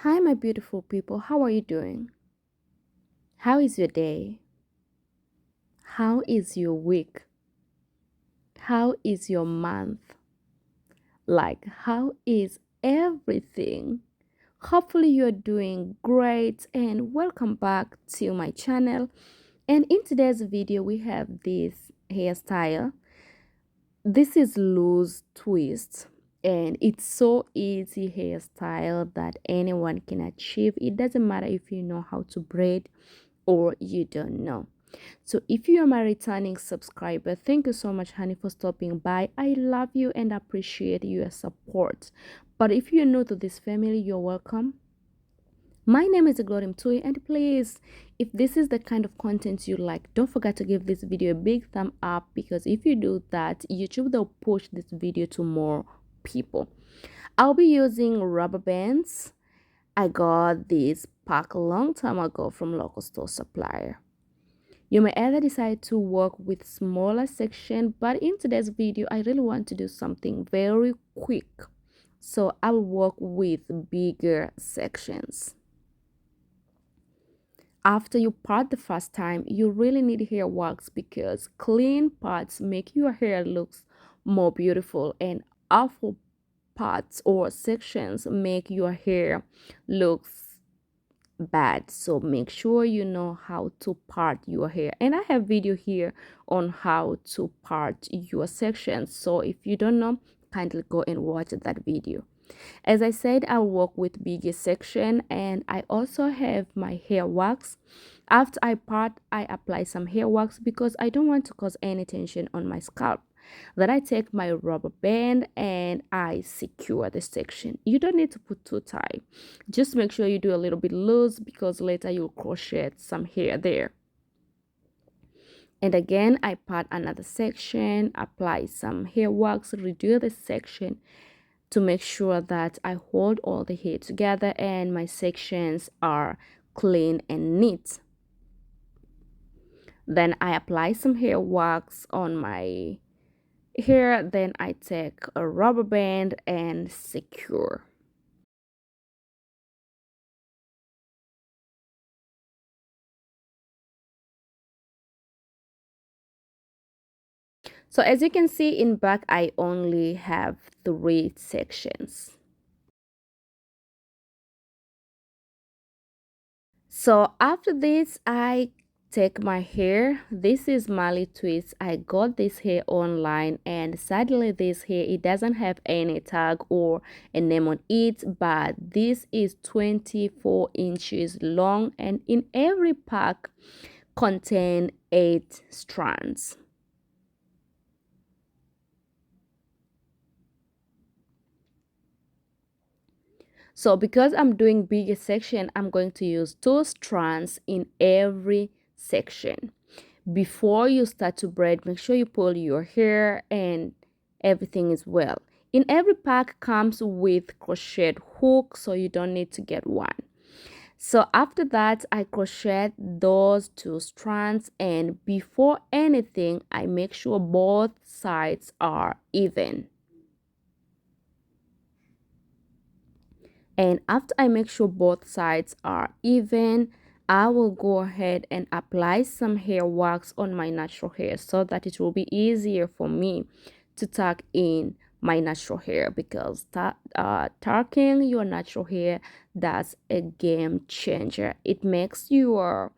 Hi, my beautiful people. How are you doing? How is your day? How is your week? How is your month? How is everything? Hopefully, you're doing great and welcome back to my channel. And in today's video, we have this hairstyle. This is loose twist, and it's so easy hairstyle that anyone can achieve. It doesn't matter if you know how to braid or you don't know. So if you are my returning subscriber, thank you so much, honey, for stopping by. I love you and appreciate your support. But if you're new to this family, you're welcome. My name is Glorim Tui, and please, if this is the kind of content you like, don't forget to give this video a big thumb up, because if you do that, YouTube will push this video to more people. I'll be using rubber bands. I got this pack a long time ago from local store supplier. You may either decide to work with smaller section, but in today's video, I really want to do something very quick. So I'll work with bigger sections. After you part the first time, you really need hair wax, because clean parts make your hair looks more beautiful, and awful parts or sections make your hair looks bad. So make sure you know how to part your hair, and I have video here on how to part your sections. So if you don't know, kindly go and watch that video. As I said, I'll work with bigger section, and I also have my hair wax. After I part, I apply some hair wax because I don't want to cause any tension on my scalp. Then I take my rubber band and I secure the section. You don't need to put too tight. Just make sure you do a little bit loose, because later you'll crochet some hair there. And again, I part another section, apply some hair wax, redo the section to make sure that I hold all the hair together and my sections are clean and neat. Then I apply some hair wax on my hair. Then I take a rubber band and secure. So as you can see in back, I only have 3 sections. So after this, I take my hair. This is Mali Twist. I got this hair online, and sadly this hair, it doesn't have any tag or a name on it, but this is 24 inches long, and in every pack contain 8 strands. So because I'm doing bigger section, I'm going to use 2 strands in every section. Before you start to braid, make sure you pull your hair and everything is well. In every pack comes with crochet hook, so you don't need to get one. So after that, I crochet those 2 strands, and before anything, I make sure both sides are even. And after I make sure both sides are even, I will go ahead and apply some hair wax on my natural hair, so that it will be easier for me to tuck in my natural hair, because tucking your natural hair, that's a game changer. It makes your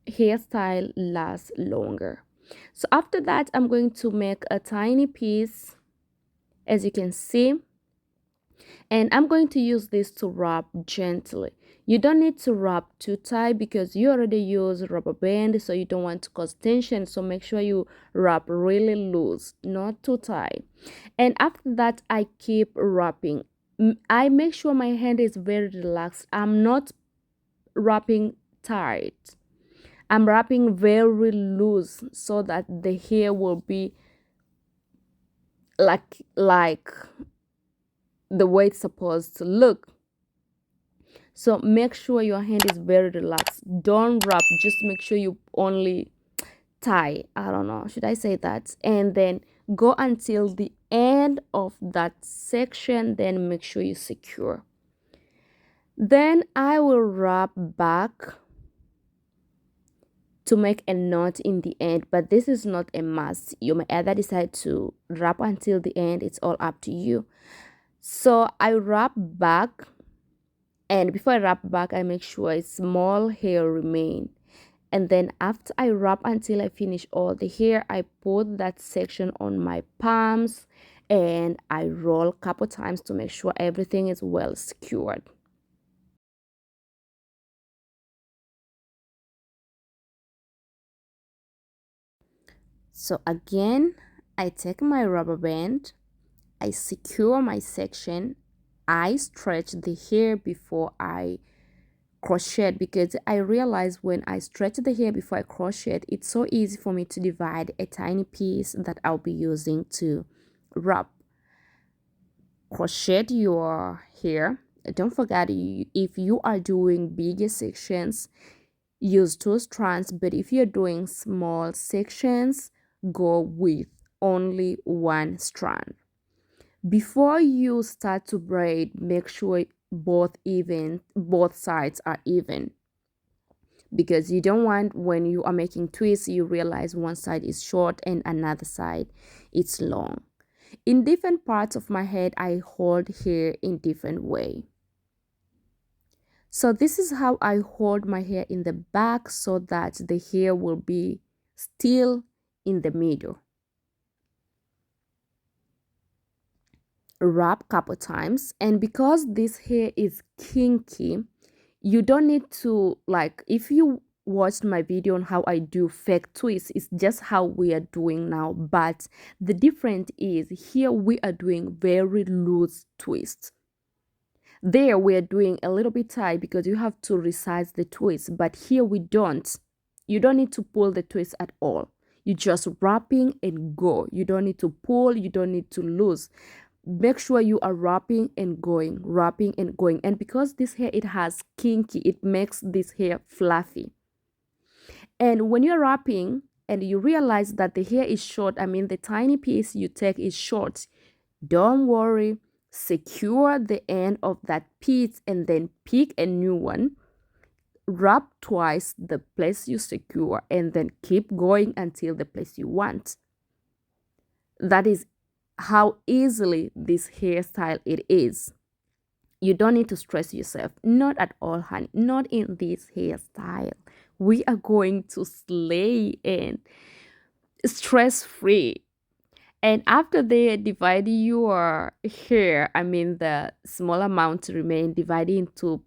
hairstyle last longer. So after that, I'm going to make a tiny piece, as you can see, and I'm going to use this to wrap gently. You don't need to wrap too tight, because you already use rubber band, so you don't want to cause tension. So make sure you wrap really loose, not too tight. And after that, I keep wrapping. I make sure my hand is very relaxed. I'm not wrapping tight. I'm wrapping very loose, so that the hair will be like the way it's supposed to look. So make sure your hand is very relaxed. Don't wrap, just make sure you only tie. I don't know, should I say that? And then go until the end of that section, then make sure you secure. Then I will wrap back to make a knot in the end, but this is not a must. You may either decide to wrap until the end, it's all up to you. So I wrap back, and before I wrap back, I make sure a small hair remain. And then after I wrap until I finish all the hair, I put that section on my palms and I roll a couple times to make sure everything is well secured. So again, I take my rubber band, I secure my section, I stretch the hair before I crochet, because I realize when I stretch the hair before I crochet, it's so easy for me to divide a tiny piece that I'll be using to wrap. Crochet your hair. Don't forget, if you are doing bigger sections, use 2 strands, but if you're doing small sections, go with only 1 strand. Before you start to braid, make sure both sides are even, because you don't want, when you are making twists, you realize one side is short and another side is long. In different parts of my head, I hold hair in different way. So this is how I hold my hair in the back so that the hair will be still in the middle. Wrap couple times, and because this hair is kinky, you don't need to, like, if you watched my video on how I do fake twists, it's just how we are doing now, but the difference is here we are doing very loose twists. There we are doing a little bit tight because you have to resize the twist, but here we don't. You don't need to pull the twist at all. You just wrapping and go. You don't need to pull, you don't need to lose. Make sure you are wrapping and going, wrapping and going. And because this hair, it has kinky, it makes this hair fluffy. And when you're wrapping and you realize that the hair is short, I mean the tiny piece you take is short, don't worry. Secure the end of that piece and then pick a new one. Wrap twice the place you secure and then keep going until the place you want. That is how easily this hairstyle it is. You don't need to stress yourself. Not at all, honey. Not in this hairstyle. We are going to slay and stress free. And after they divide your hair, I mean the small amount remain, divide into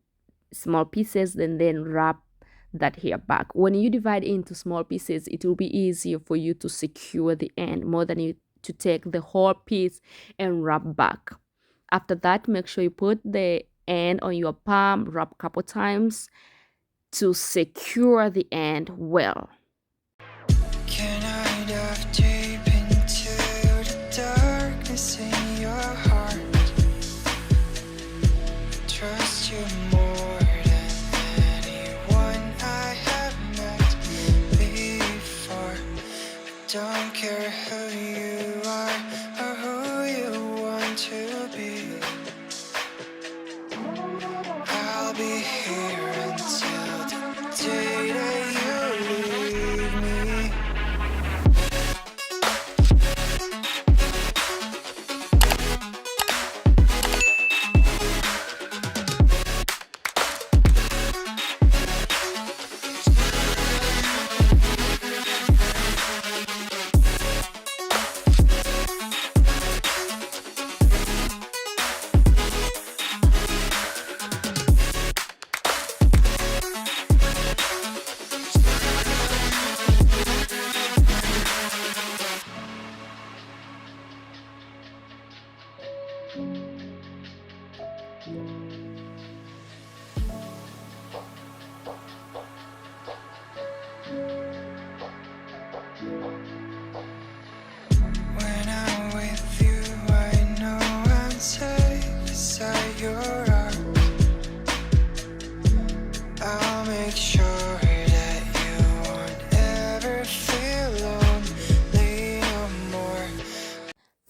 small pieces and then wrap that hair back. When you divide into small pieces, it will be easier for you to secure the end more than you to take the whole piece and wrap back. After that, make sure you put the end on your palm, wrap a couple times to secure the end well. Can I dive deep into the darkness in your heart? Trust you more than anyone I have met before. I don't care who you are or who you want to be. I'll be here until the day that you leave me.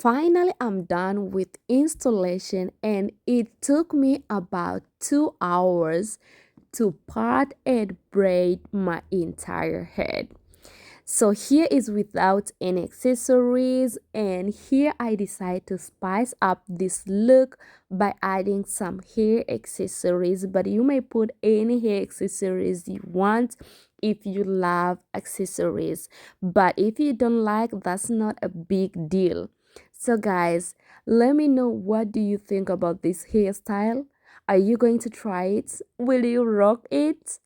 Finally, I'm done with installation, and it took me about 2 hours to part and braid my entire head. So here is without any accessories, and here I decide to spice up this look by adding some hair accessories, but you may put any hair accessories you want if you love accessories, but if you don't like, that's not a big deal. So guys, let me know, what do you think about this hairstyle? Are you going to try it? Will you rock it?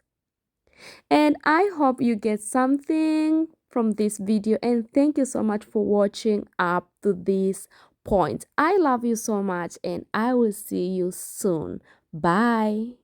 And I hope you get something from this video, and thank you so much for watching up to this point. I love you so much, and I will see you soon. Bye.